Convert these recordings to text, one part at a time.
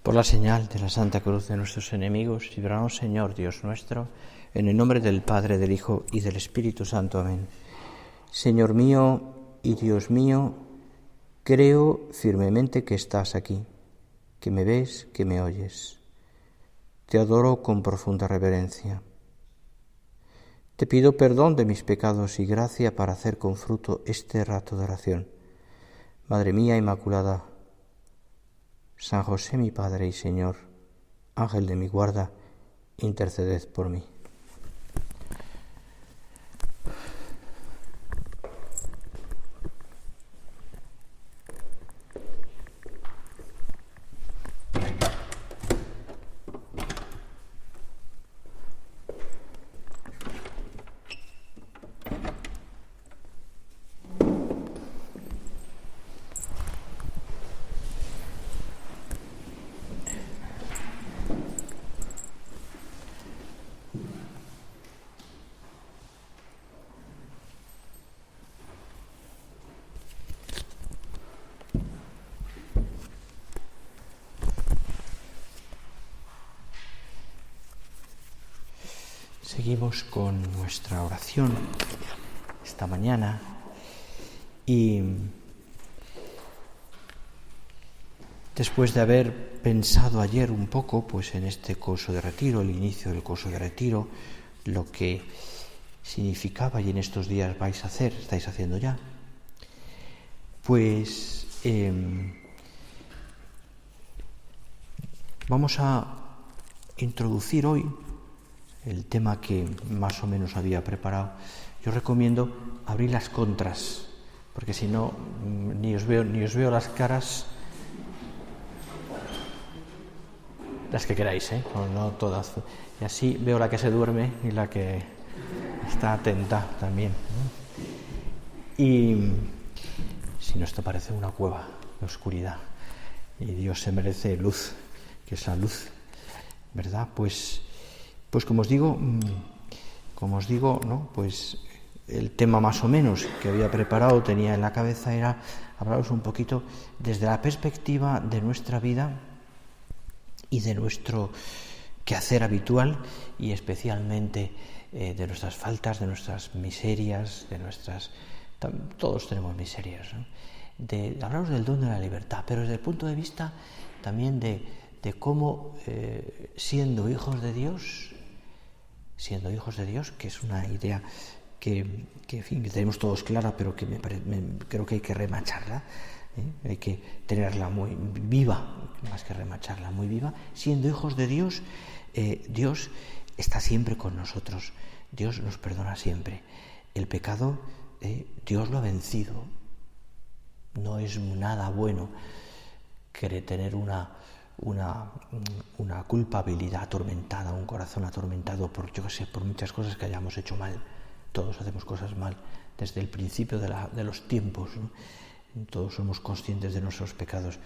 Por la señal de la Santa Cruz de nuestros enemigos, líbranos, Señor Dios nuestro, en el nombre del Padre, del Hijo y del Espíritu Santo. Amén. Señor mío y Dios mío, creo firmemente que estás aquí, que me ves, que me oyes. Te adoro con profunda reverencia. Te pido perdón de mis pecados y gracia para hacer con fruto este rato de oración. Madre mía Inmaculada, San José mi Padre y Señor, Ángel de mi guarda, interceded por mí. Seguimos con nuestra oración esta mañana y después de haber pensado ayer un poco pues en este curso de retiro, el inicio del curso de retiro, lo que significaba y en estos días vais a hacer, estáis haciendo ya, pues vamos a introducir hoy el tema que más o menos había preparado. Yo recomiendo abrir las contras, porque si no ni os veo las caras, las que queráis, no todas, y así veo la que se duerme y la que está atenta también, ¿no? Y si no, esto parece una cueva de oscuridad y Dios se merece luz, que es la luz, ¿verdad? Pues como os digo, ¿no? Pues el tema más o menos que había preparado, tenía en la cabeza, era hablaros un poquito desde la perspectiva de nuestra vida y de nuestro quehacer habitual y especialmente de nuestras faltas, de nuestras miserias, todos tenemos miserias, ¿no? De hablaros del don de la libertad, pero desde el punto de vista también de cómo siendo hijos de Dios, que es una idea que en fin, que tenemos todos clara, pero que creo que hay que remacharla, hay que tenerla muy viva, más que remacharla, muy viva. Siendo hijos de Dios, Dios está siempre con nosotros, Dios nos perdona siempre. El pecado, Dios lo ha vencido. No es nada bueno querer tener una culpabilidad atormentada, un corazón atormentado por muchas cosas que hayamos hecho mal. Todos hacemos cosas mal desde el principio de los tiempos, ¿no? Todos somos conscientes de nuestros pecados,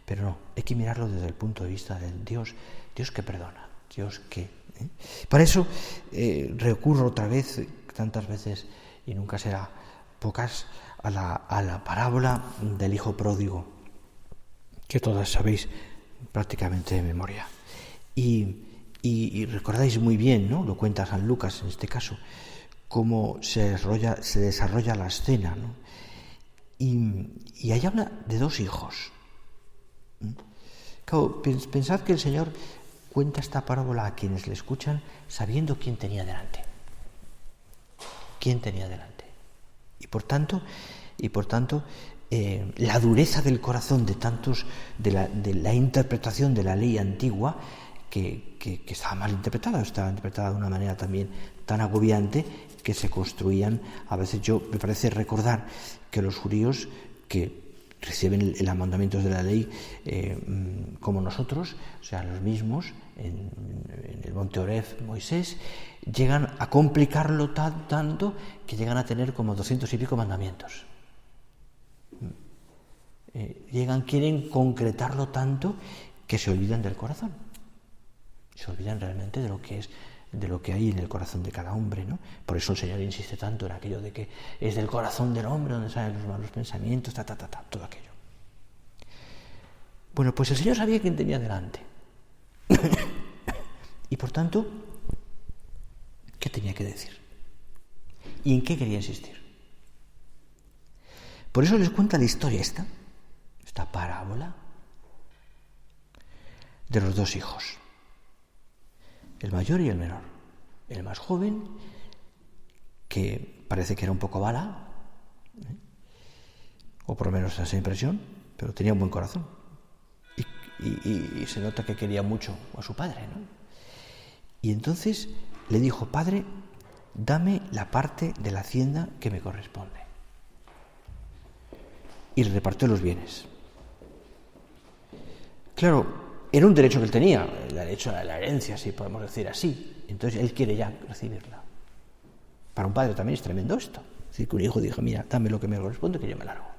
pero no, hay que mirarlo desde el punto de vista del Dios que perdona, Dios que... Para eso recurro otra vez, tantas veces y nunca será pocas, a la parábola del hijo pródigo, que todas sabéis prácticamente de memoria. Y recordáis muy bien, ¿no? Lo cuenta San Lucas en este caso, cómo se desarrolla la escena, ¿no? Y ahí habla de dos hijos. Claro, pensad que el Señor cuenta esta parábola a quienes le escuchan sabiendo quién tenía delante. Y por tanto, la dureza del corazón de tantos, de la interpretación de la ley antigua, que estaba interpretada de una manera también tan agobiante, que se construían, a veces me parece recordar que los judíos que reciben los mandamientos de la ley como nosotros, o sea, los mismos, en el monte Oreb, Moisés, llegan a complicarlo tanto que llegan a tener como 200 y pico mandamientos. Quieren concretarlo tanto que se olvidan del corazón, se olvidan realmente de lo que hay en el corazón de cada hombre, ¿no? Por eso el Señor insiste tanto en aquello de que es del corazón del hombre donde salen los malos pensamientos, todo aquello. Bueno, pues el Señor sabía quién tenía delante. Y por tanto, ¿qué tenía que decir? ¿Y en qué quería insistir? Por eso les cuenta la historia esta parábola de los dos hijos, el mayor y el menor. El más joven, que parece que era un poco bala, o por lo menos esa impresión, pero tenía un buen corazón. Y se nota que quería mucho a su padre, ¿no? Y entonces le dijo: Padre, dame la parte de la hacienda que me corresponde. Y le repartió los bienes. Claro, era un derecho que él tenía, el derecho a la herencia, si podemos decir así. Entonces él quiere ya recibirla. Para un padre también es tremendo esto. Es decir, que un hijo dijo: mira, dame lo que me corresponde, que yo me largo.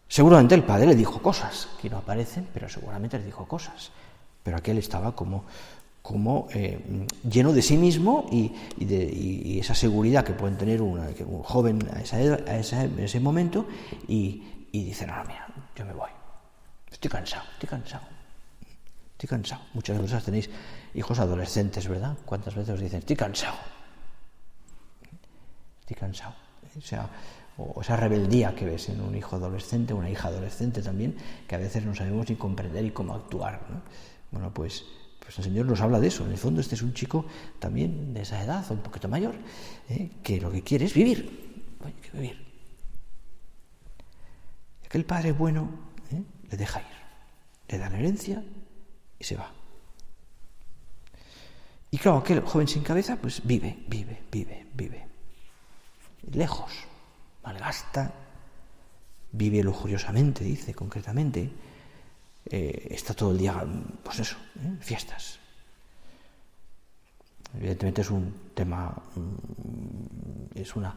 Seguramente el padre le dijo cosas que no aparecen, pero seguramente le dijo cosas. Pero aquel estaba como lleno de sí mismo y esa seguridad que pueden tener un joven en ese momento, y dice: no, mira, yo me voy. Estoy cansado. Muchas veces tenéis hijos adolescentes, ¿verdad? ¿Cuántas veces os dicen: estoy cansado? O esa rebeldía que ves en un hijo adolescente, una hija adolescente también, que a veces no sabemos ni comprender y cómo actuar, ¿no? Bueno, pues el Señor nos habla de eso. En el fondo este es un chico también de esa edad, un poquito mayor, que lo que quiere es vivir. Hay que vivir. Aquel padre bueno le deja ir, le da la herencia y se va. Y claro, aquel joven sin cabeza pues vive. Lejos, malgasta, vive lujuriosamente, dice concretamente. Está todo el día, pues eso, fiestas. Evidentemente es un tema, es una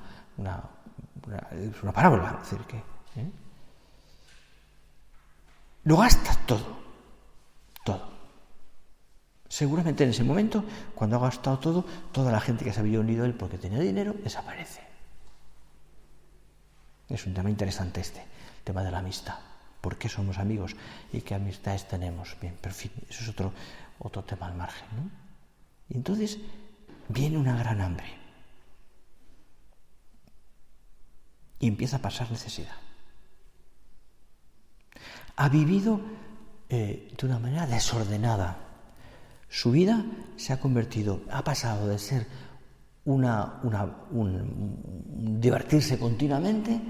parábola, es decir, que lo gasta todo. Seguramente en ese momento, cuando ha gastado todo, toda la gente que se había unido a él porque tenía dinero desaparece. Es un tema interesante el tema de la amistad. ¿Por qué somos amigos y qué amistades tenemos? Bien, pero en fin, eso es otro tema al margen, ¿no? Y entonces viene una gran hambre y empieza a pasar necesidad. Ha vivido de una manera desordenada. Su vida se ha pasado de ser un divertirse continuamente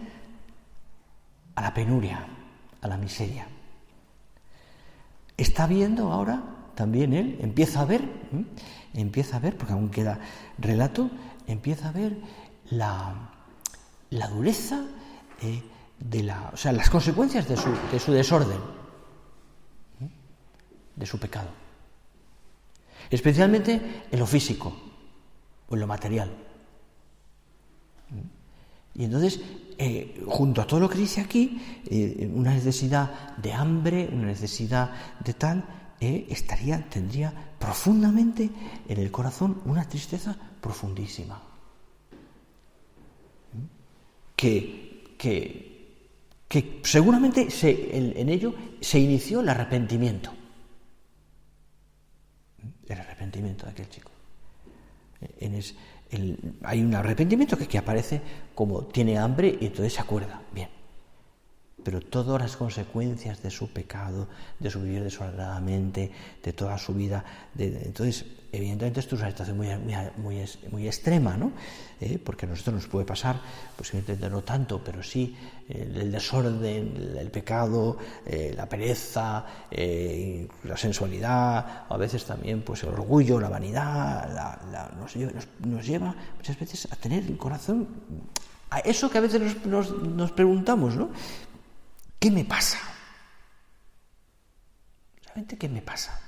a la penuria, a la miseria. Está viendo ahora también él, empieza a ver, porque aún queda relato, empieza a ver la dureza las consecuencias de su desorden, de su pecado. Especialmente en lo físico o en lo material. Y entonces, junto a todo lo que dice aquí, una necesidad de hambre, una necesidad de tal, tendría profundamente en el corazón una tristeza profundísima. Que seguramente en ello se inició el arrepentimiento. El arrepentimiento de aquel chico. Hay un arrepentimiento que aparece como tiene hambre y entonces se acuerda. Bien. Pero todas las consecuencias de su pecado, de su vivir desordenadamente, de toda su vida, entonces, evidentemente esto es una situación muy extrema, ¿no? Porque a nosotros nos puede pasar, pues evidentemente no tanto, pero sí el desorden, el pecado, la pereza, la sensualidad, a veces también pues el orgullo, la vanidad, nos lleva muchas veces a tener el corazón, a eso que a veces nos preguntamos, ¿no? ¿Qué me pasa? ¿Realmente qué me pasa?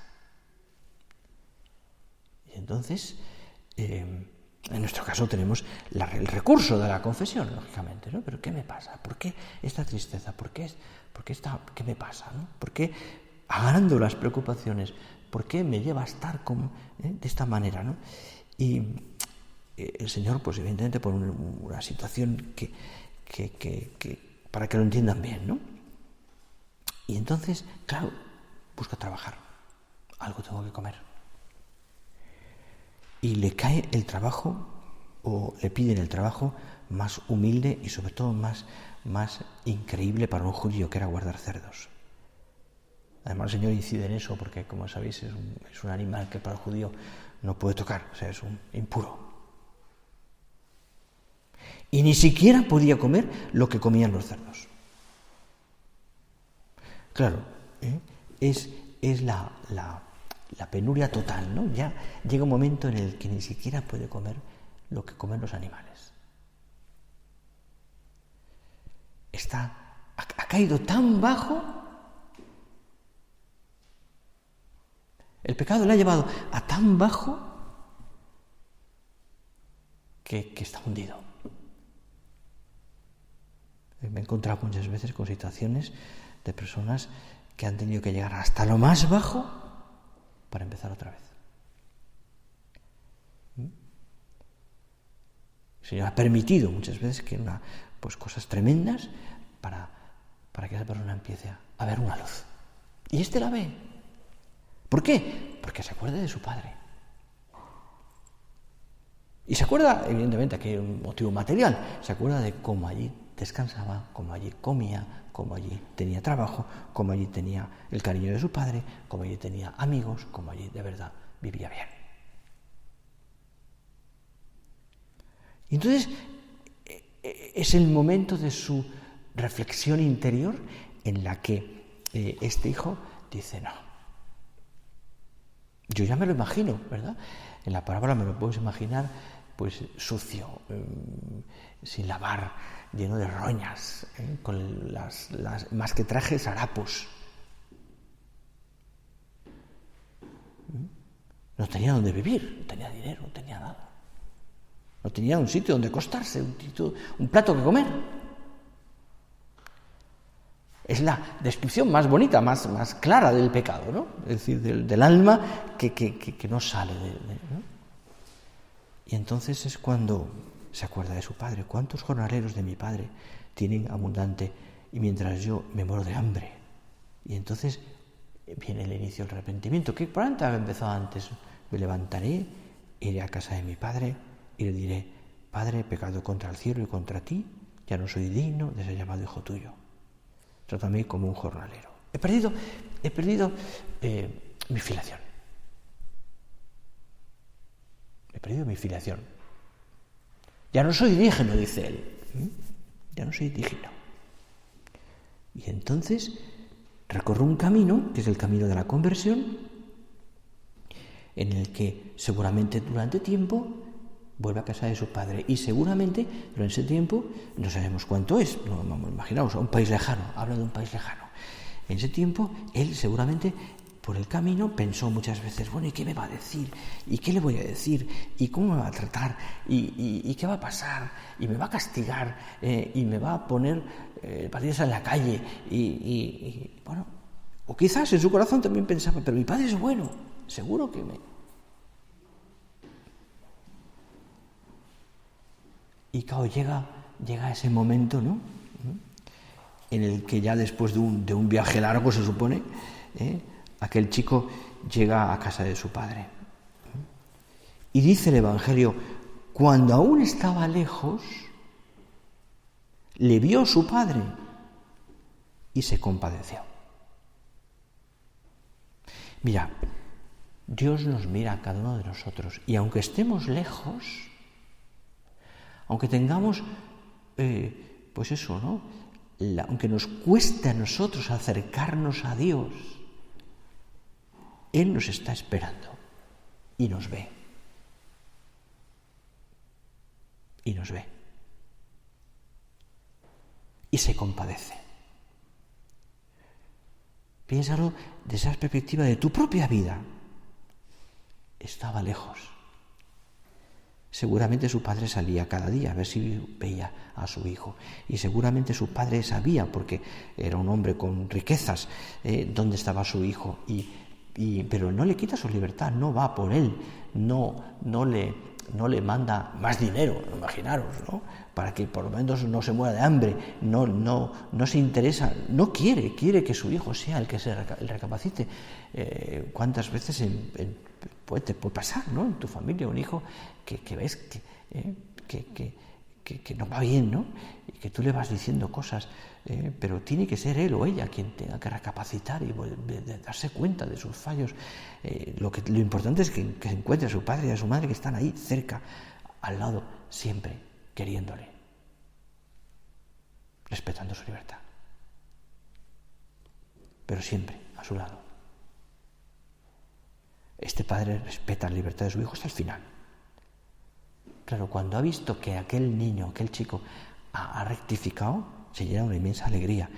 Y entonces, en nuestro caso tenemos el recurso de la confesión, lógicamente, ¿no? Pero ¿qué me pasa? ¿Por qué esta tristeza? ¿Qué me pasa? ¿No? ¿Por qué, agrando las preocupaciones, por qué me lleva a estar de esta manera? ¿No? Y el Señor, pues evidentemente, pone una situación que para que lo entiendan bien, ¿no? Y entonces, claro, busca trabajar. Algo tengo que comer. Y le cae el trabajo, o le piden el trabajo más humilde y sobre todo más increíble para un judío, que era guardar cerdos. Además el Señor incide en eso porque, como sabéis, es un animal que para el judío no puede tocar, o sea, es un impuro. Y ni siquiera podía comer lo que comían los cerdos. Claro, es la penuria total, ¿no? Ya llega un momento en el que ni siquiera puede comer lo que comen los animales. Ha caído tan bajo, el pecado le ha llevado a tan bajo que está hundido. Me he encontrado muchas veces con situaciones de personas que han tenido que llegar hasta lo más bajo para empezar otra vez. El Señor ha permitido muchas veces que cosas tremendas para que esa persona empiece a ver una luz. Y la ve. ¿Por qué? Porque se acuerda de su padre. Y se acuerda, evidentemente, que hay un motivo material. Se acuerda de cómo allí descansaba, cómo allí comía, cómo allí tenía trabajo, cómo allí tenía el cariño de su padre, cómo allí tenía amigos, cómo allí de verdad vivía bien. Y entonces es el momento de su reflexión interior en la que este hijo dice: no. Yo ya me lo imagino, ¿verdad? En la parábola me lo puedo imaginar, pues sucio, sin lavar, lleno de roñas, con las más que trajes, harapos. No tenía dónde vivir, no tenía dinero, no tenía nada. No tenía un sitio donde acostarse, un plato que comer. Es la descripción más bonita, más clara del pecado, ¿no? Es decir, del alma que no sale ¿no? Y entonces es cuando se acuerda de su padre. ¿Cuántos jornaleros de mi padre tienen abundante y mientras yo me muero de hambre? Y entonces viene el inicio del arrepentimiento, que probablemente había empezado antes. Me levantaré, iré a casa de mi padre y le diré: Padre, he pecado contra el cielo y contra ti, ya no soy digno de ser llamado hijo tuyo. Trátame como un jornalero. He perdido mi filiación. He perdido mi filiación. Ya no soy digno, dice él. Ya no soy digno. Y entonces recorre un camino, que es el camino de la conversión, en el que seguramente durante tiempo vuelve a casa de su padre y seguramente durante ese tiempo, no sabemos cuánto es, no vamos a imaginaros, un país lejano, habla de un país lejano. En ese tiempo, él seguramente por el camino pensó muchas veces: bueno, ¿y qué me va a decir? ¿Y qué le voy a decir? ¿Y cómo me va a tratar? ¿Y qué va a pasar? ¿Y me va a castigar? ¿Y me va a poner patitas en la calle? Y bueno, o quizás en su corazón también pensaba: pero mi padre es bueno, seguro que me... Y claro, llega ese momento, ¿no? En el que ya después de un viaje largo, se supone, aquel chico llega a casa de su padre. Y dice el Evangelio: cuando aún estaba lejos, le vio su padre y se compadeció. Mira, Dios nos mira a cada uno de nosotros y aunque estemos lejos, aunque tengamos, pues eso, ¿no? Aunque nos cueste a nosotros acercarnos a Dios, Él nos está esperando y nos ve. Y nos ve. Y se compadece. Piénsalo desde esa perspectiva de tu propia vida. Estaba lejos. Seguramente su padre salía cada día a ver si veía a su hijo. Y seguramente su padre sabía, porque era un hombre con riquezas, dónde estaba su hijo. Pero no le quita su libertad, no va por él, no le no le manda más dinero, imaginaros, ¿no? Para que por lo menos no se muera de hambre, no se interesa, no quiere que su hijo sea el que el recapacite. ¿Cuántas veces te puede pasar, ¿no? En tu familia un hijo que ves que no va bien, ¿no? Y que tú le vas diciendo cosas, pero tiene que ser él o ella quien tenga que recapacitar y darse cuenta de sus fallos. Lo importante es que encuentre a su padre y a su madre que están ahí cerca, al lado, siempre, queriéndole, respetando su libertad, pero siempre a su lado. Este padre respeta la libertad de su hijo hasta el final. Claro, cuando ha visto que aquel niño, aquel chico ha rectificado, se llena una inmensa alegría.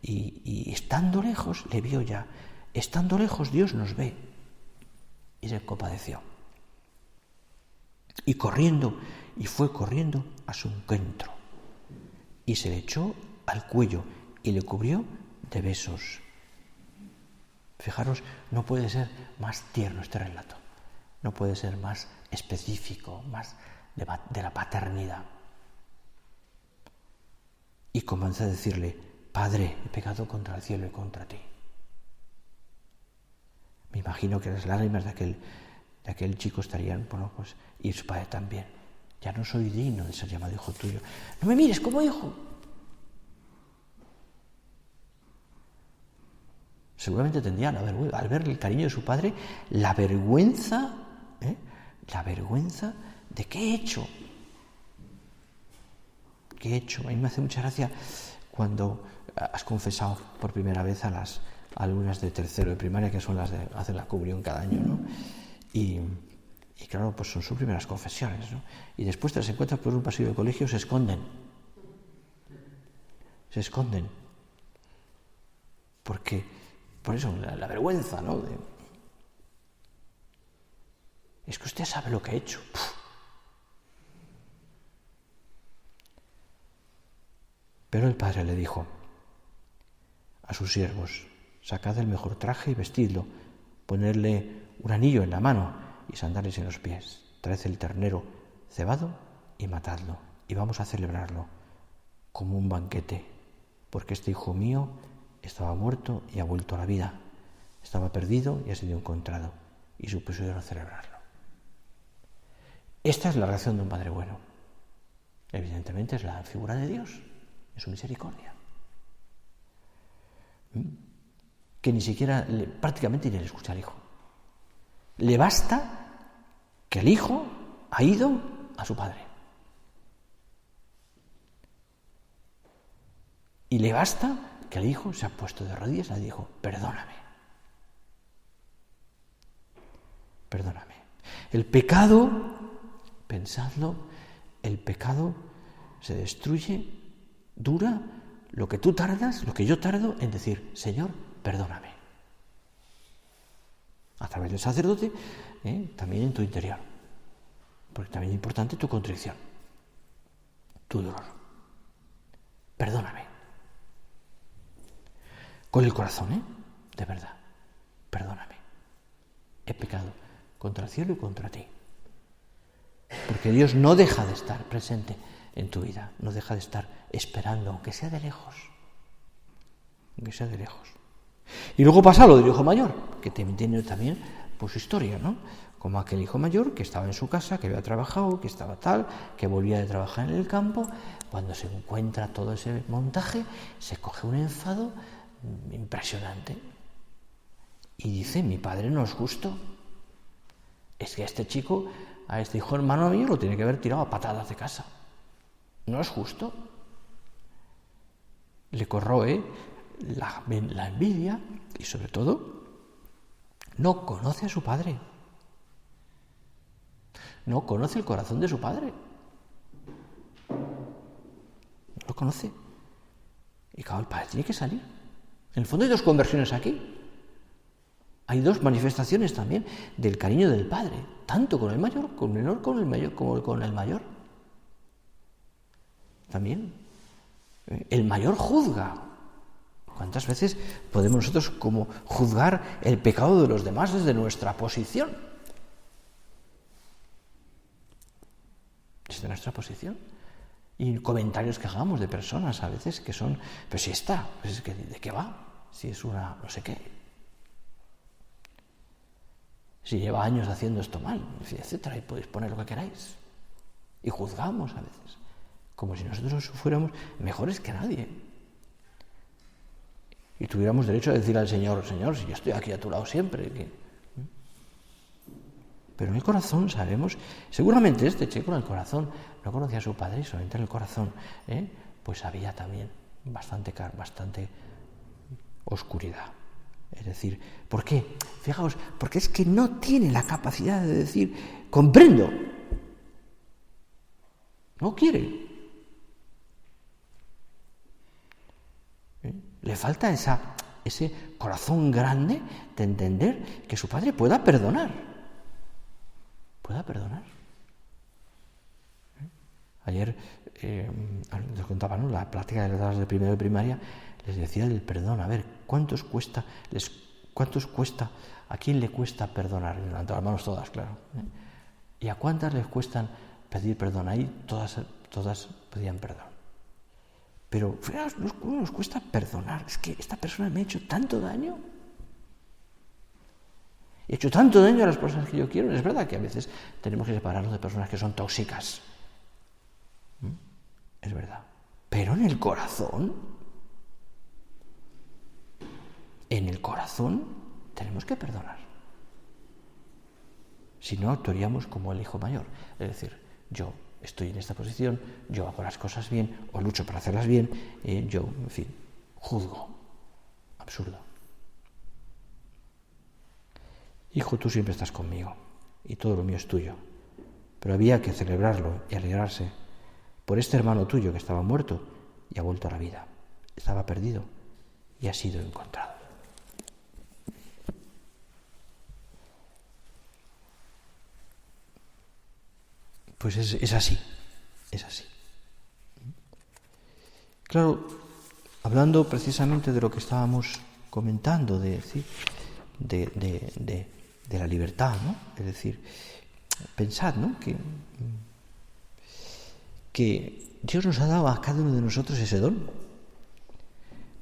Y estando lejos, le vio ya. Estando lejos, Dios nos ve. Y se compadeció. Y fue corriendo a su encuentro. Y se le echó al cuello y le cubrió de besos. Fijaros, no puede ser más tierno este relato. No puede ser más específico, más de la paternidad. Y comenzó a decirle: Padre, he pecado contra el cielo y contra ti. Me imagino que las lágrimas de aquel chico estarían, y su padre también. Ya no soy digno de ser llamado hijo tuyo. No me mires como hijo. Seguramente tendrían, al ver el cariño de su padre, la vergüenza de qué he hecho. ¿Qué he hecho? A mí me hace mucha gracia cuando has confesado por primera vez a las alumnas de tercero de primaria, que son las de hacer la comunión cada año, ¿no? Y claro, pues son sus primeras confesiones, ¿no? Y después te las encuentras por un pasillo de colegio, se esconden. Porque, por eso, la vergüenza, ¿no? Es que usted sabe lo que he hecho. Pero el padre le dijo a sus siervos: sacad el mejor traje y vestidlo, ponedle un anillo en la mano y sandalias en los pies, traed el ternero cebado y matadlo, y vamos a celebrarlo como un banquete, porque este hijo mío estaba muerto y ha vuelto a la vida, estaba perdido y ha sido encontrado, y supusieron celebrarlo. Esta es la reacción de un padre bueno. Evidentemente es la figura de Dios, en su misericordia, que ni siquiera, prácticamente ni le escucha al hijo. Le basta que el hijo ha ido a su padre. Y le basta que el hijo se ha puesto de rodillas y le dijo: perdóname. El pecado, pensadlo, el pecado se destruye, dura lo que tú tardas, lo que yo tardo en decir: Señor, perdóname. A través del sacerdote, también en tu interior. Porque también es importante tu contrición, tu dolor. Perdóname. Con el corazón, de verdad. Perdóname. He pecado contra el cielo y contra ti. Porque Dios no deja de estar presente en tu vida, no deja de estar esperando, aunque sea de lejos. Y luego pasa lo del hijo mayor, que tiene también pues su historia, ¿no? Como aquel hijo mayor que estaba en su casa, que había trabajado, que estaba tal, que volvía de trabajar en el campo. Cuando se encuentra todo ese montaje, se coge un enfado impresionante y dice: mi padre no es justo. Es que a este chico, a este hijo hermano mío, lo tiene que haber tirado a patadas de casa. No es justo. Le corroe la envidia y, sobre todo, no conoce a su padre. No conoce el corazón de su padre. No lo conoce. Y claro, el padre tiene que salir. En el fondo hay dos conversiones aquí. Hay dos manifestaciones también del cariño del padre, tanto con el mayor, con el menor, con el mayor, como con el mayor. También el mayor juzga. ¿Cuántas veces podemos nosotros como juzgar el pecado de los demás desde nuestra posición? desde nuestra posición. Y comentarios que hagamos de personas a veces que son, pero si está, pues es que ¿de qué va? Si es una no sé qué. Si lleva años haciendo esto mal, etcétera, y podéis poner lo que queráis. Y juzgamos a veces, como si nosotros fuéramos mejores que nadie. Y tuviéramos derecho a decir al Señor, Señor, si yo estoy aquí a tu lado siempre. Pero en el corazón sabemos, seguramente este chico en el corazón no conocía a su padre y solamente en el corazón, pues había también bastante oscuridad. Es decir, ¿por qué? Fijaos, porque es que no tiene la capacidad de decir, comprendo. No quiere. Le falta ese corazón grande de entender que su padre pueda perdonar. Ayer les contaba, ¿no?, la plática de las de primero de primaria, les decía el perdón. A ver, ¿cuántos cuesta? ¿A quién le cuesta perdonar? Levanto las manos todas, claro. ¿Y a cuántas les cuestan pedir perdón? Ahí todas pedían perdón. Pero fijaos, ¿cómo nos cuesta perdonar? Es que esta persona me ha hecho tanto daño. He hecho tanto daño a las personas que yo quiero. Es verdad que a veces tenemos que separarnos de personas que son tóxicas. Es verdad. Pero en el corazón tenemos que perdonar. Si no, actuaríamos como el hijo mayor. Es decir, yo estoy en esta posición, yo hago las cosas bien, o lucho para hacerlas bien, yo, en fin, juzgo. Absurdo. Hijo, tú siempre estás conmigo, y todo lo mío es tuyo. Pero había que celebrarlo y alegrarse por este hermano tuyo que estaba muerto y ha vuelto a la vida. Estaba perdido y ha sido encontrado. Pues es así. Claro, hablando precisamente de lo que estábamos comentando, de la libertad, ¿no? Es decir, pensad, ¿no?, que Dios nos ha dado a cada uno de nosotros ese don.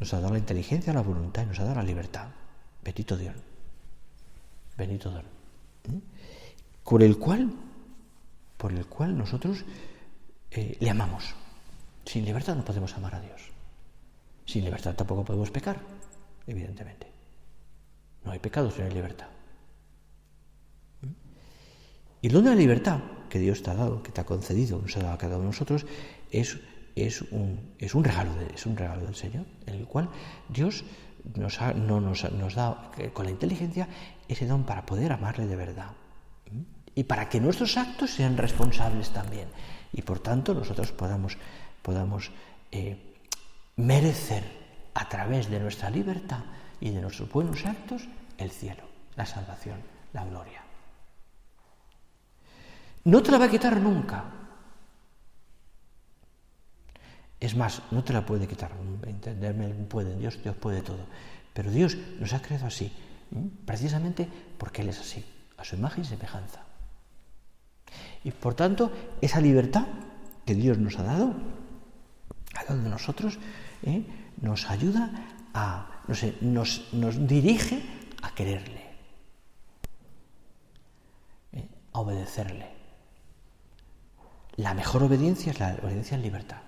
Nos ha dado la inteligencia, la voluntad y nos ha dado la libertad. Bendito Dios. Bendito don. Por el cual nosotros le amamos. Sin libertad no podemos amar a Dios. Sin libertad tampoco podemos pecar, evidentemente. No hay pecado si no hay libertad. Y el don de la libertad que Dios te ha dado, que te ha concedido, nos ha dado a cada uno de nosotros, es un regalo del Señor, en el cual Dios nos da con la inteligencia ese don para poder amarle de verdad. Y para que nuestros actos sean responsables también. Y por tanto nosotros podamos merecer a través de nuestra libertad y de nuestros buenos actos el cielo, la salvación, la gloria. No te la va a quitar nunca. Es más, no te la puede quitar. Entenderme puede, Dios puede todo. Pero Dios nos ha creado así, precisamente porque Él es así, a su imagen y semejanza. Y por tanto, esa libertad que Dios nos ha dado de nosotros, nos ayuda nos dirige a quererle, a obedecerle. La mejor obediencia es la obediencia en libertad.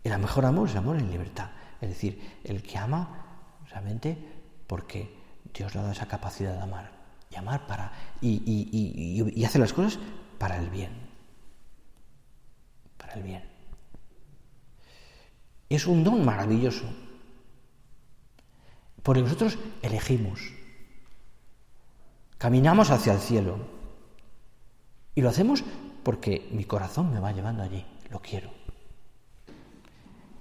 Y el mejor amor es el amor en libertad. Es decir, el que ama realmente porque Dios le ha dado esa capacidad de amar. Y amar y hacer las cosas para el bien. Para el bien. Es un don maravilloso. Porque nosotros elegimos. Caminamos hacia el cielo. Y lo hacemos porque mi corazón me va llevando allí. Lo quiero.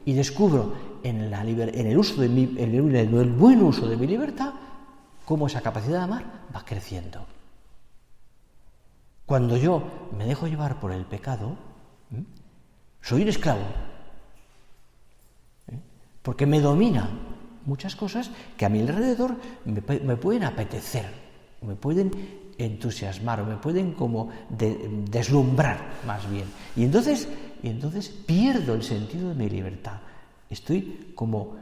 Y descubro en el buen uso de mi libertad cómo esa capacidad de amar va creciendo. Cuando yo me dejo llevar por el pecado, soy un esclavo. Porque me domina muchas cosas que a mi alrededor me pueden apetecer. o me pueden entusiasmar, o me pueden como deslumbrar más bien. Y entonces pierdo el sentido de mi libertad. Estoy como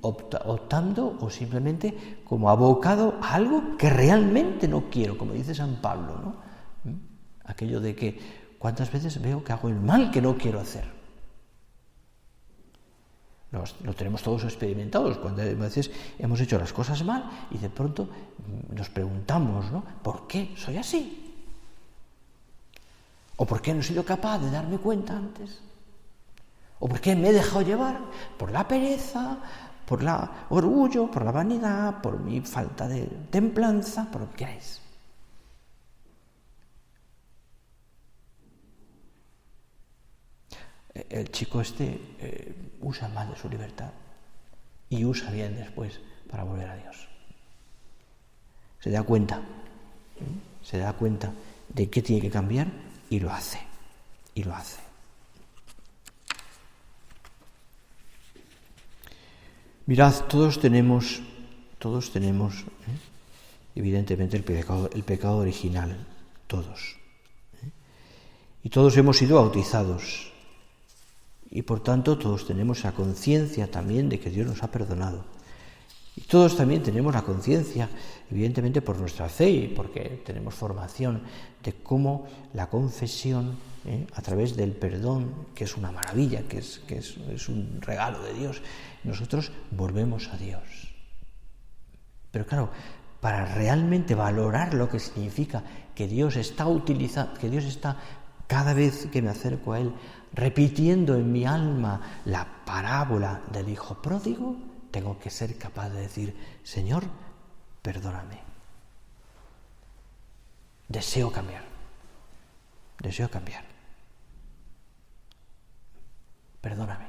optando o simplemente como abocado a algo que realmente no quiero, como dice San Pablo, ¿no? Aquello de que cuántas veces veo que hago el mal que no quiero hacer. Lo tenemos todos experimentados, cuando a veces hemos hecho las cosas mal y de pronto nos preguntamos, ¿no? ¿Por qué soy así? ¿O por qué no he sido capaz de darme cuenta antes? ¿O por qué me he dejado llevar por la pereza, por el orgullo, por la vanidad, por mi falta de templanza, por lo que queráis? El chico usa mal de su libertad y usa bien después para volver a Dios. Se da cuenta de que tiene que cambiar y lo hace. Mirad, todos tenemos evidentemente el pecado original, todos. Y todos hemos sido bautizados. Y por tanto todos tenemos la conciencia también de que Dios nos ha perdonado. Y todos también tenemos la conciencia, evidentemente por nuestra fe y porque tenemos formación, de cómo la confesión, a través del perdón, que es una maravilla, que es un regalo de Dios, nosotros volvemos a Dios. Pero claro, para realmente valorar lo que significa que Dios está cada vez que me acerco a Él, repitiendo en mi alma la parábola del hijo pródigo, tengo que ser capaz de decir: Señor, perdóname. Deseo cambiar. Perdóname.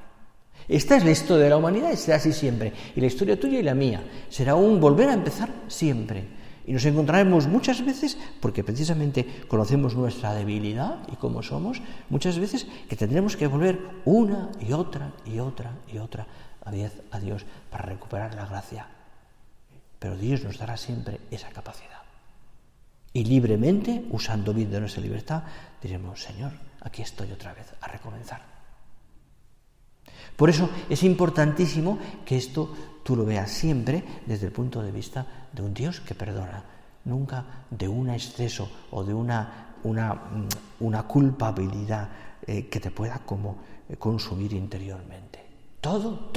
Esta es la historia de la humanidad y será así siempre. Y la historia tuya y la mía será un volver a empezar siempre. Y nos encontraremos muchas veces, porque precisamente conocemos nuestra debilidad y cómo somos, muchas veces que tendremos que volver una y otra vez a Dios para recuperar la gracia. Pero Dios nos dará siempre esa capacidad. Y libremente, usando bien de nuestra libertad, diremos: Señor, aquí estoy otra vez, a recomenzar. Por eso es importantísimo que esto tú lo veas siempre desde el punto de vista de un Dios que perdona, nunca de un exceso o de una culpabilidad que te pueda como consumir interiormente. Todo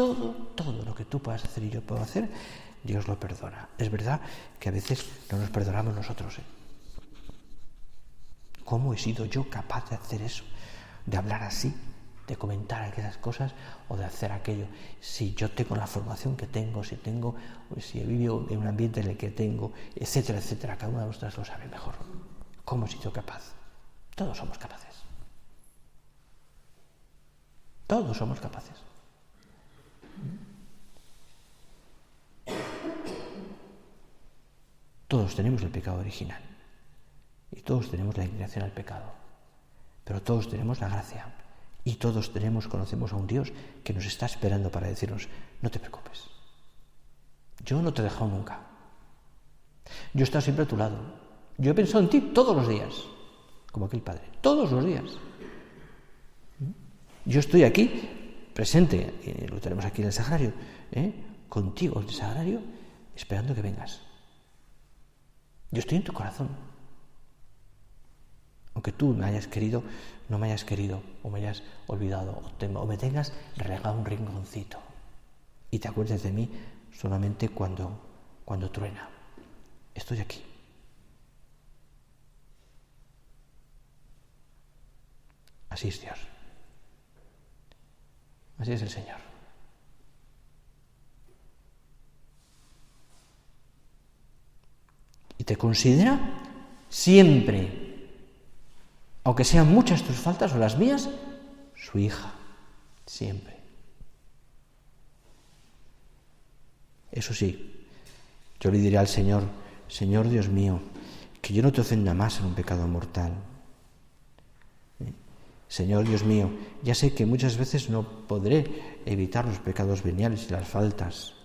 lo que tú puedas hacer y yo puedo hacer, Dios lo perdona. Es verdad que a veces no nos perdonamos nosotros. ¿Cómo he sido yo capaz de hacer eso? De hablar así, de comentar aquellas cosas o de hacer aquello. Si yo tengo la formación que tengo, si he vivido en un ambiente en el que tengo, etcétera, cada una de nosotras lo sabe mejor. ¿Cómo he sido capaz? Todos somos capaces. Todos somos capaces. Todos tenemos el pecado original y todos tenemos la inclinación al pecado, pero todos tenemos la gracia. Y todos conocemos a un Dios que nos está esperando para decirnos: no te preocupes, yo no te he dejado nunca, yo he estado siempre a tu lado, yo he pensado en ti todos los días, como aquel padre, todos los días. Yo estoy aquí, presente, lo tenemos aquí en el sagrario, contigo en el sagrario, esperando que vengas. Yo estoy en tu corazón. Aunque tú me hayas querido, no me hayas querido, o me hayas olvidado, o me tengas relegado un rinconcito, y te acuerdes de mí solamente cuando truena. Estoy aquí. Así es Dios. Así es el Señor. Y te considera siempre, aunque sean muchas tus faltas o las mías, su hija, siempre. Eso sí, yo le diré al Señor: Señor Dios mío, que yo no te ofenda más en un pecado mortal. Señor Dios mío, ya sé que muchas veces no podré evitar los pecados veniales y las faltas,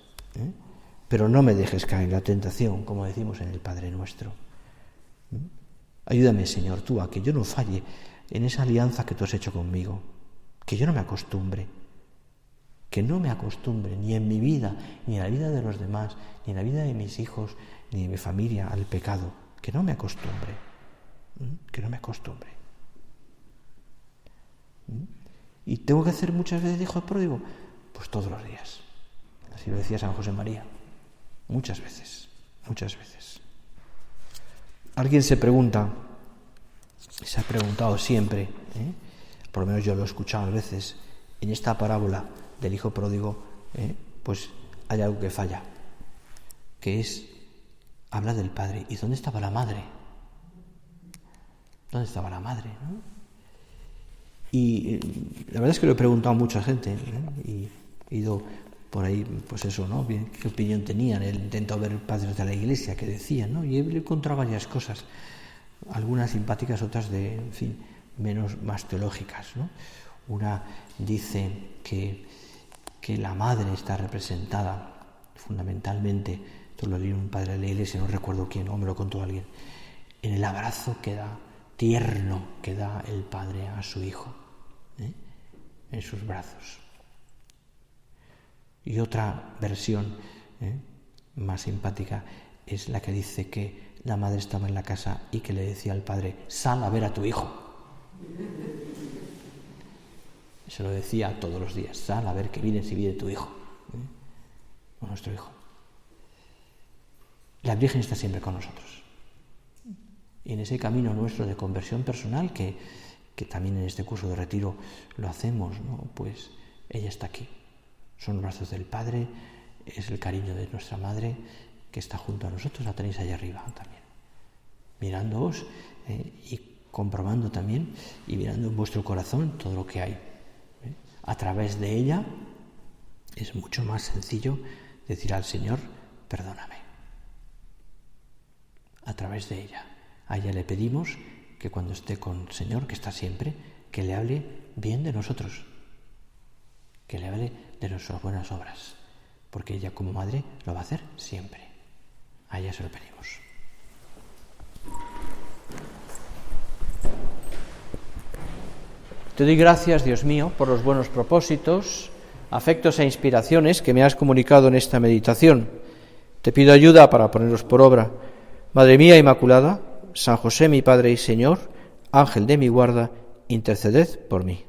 pero no me dejes caer en la tentación, como decimos en el Padre Nuestro. Ayúdame, Señor, tú, a que yo no falle en esa alianza que tú has hecho conmigo, que yo no me acostumbre, ni en mi vida, ni en la vida de los demás, ni en la vida de mis hijos, ni de mi familia al pecado, que no me acostumbre. Y tengo que hacer muchas veces, hijo pródigo, pues todos los días. Así lo decía San José María. Muchas veces. Alguien se ha preguntado siempre, por lo menos yo lo he escuchado a veces, en esta parábola del hijo pródigo, pues hay algo que falla, que es, habla del padre. ¿Y dónde estaba la madre? ¿Dónde estaba la madre? ¿No? Y la verdad es que lo he preguntado a mucha gente, y he ido por ahí, pues eso, ¿no? Bien, ¿qué opinión tenían? He intentado ver padres de la Iglesia que decían, ¿no? Y he encontrado varias cosas, algunas simpáticas, otras más teológicas, ¿no? Una dice que la madre está representada fundamentalmente, esto lo leí un padre de la Iglesia, no recuerdo quién, o me lo contó alguien, en el abrazo tierno que da el padre a su hijo, en sus brazos. Y otra versión más simpática es la que dice que la madre estaba en la casa y que le decía al padre: sal a ver a tu hijo. Se lo decía todos los días: sal a ver que viene tu hijo, o nuestro hijo. La Virgen está siempre con nosotros. Y en ese camino nuestro de conversión personal, que también en este curso de retiro lo hacemos, ¿no? Pues ella está aquí. Son los brazos del Padre, es el cariño de nuestra Madre que está junto a nosotros, la tenéis allá arriba también. Mirándoos y comprobando también y mirando en vuestro corazón todo lo que hay. A través de ella es mucho más sencillo decir al Señor: perdóname. A través de ella. A ella le pedimos que cuando esté con el Señor, que está siempre, que le hable bien de nosotros, que le hable de nuestras buenas obras, porque ella como madre lo va a hacer siempre. A ella se lo pedimos. Te doy gracias, Dios mío, por los buenos propósitos, afectos e inspiraciones que me has comunicado en esta meditación. Te pido ayuda para ponerlos por obra. Madre mía Inmaculada, San José mi Padre y Señor, Ángel de mi guarda, interceded por mí.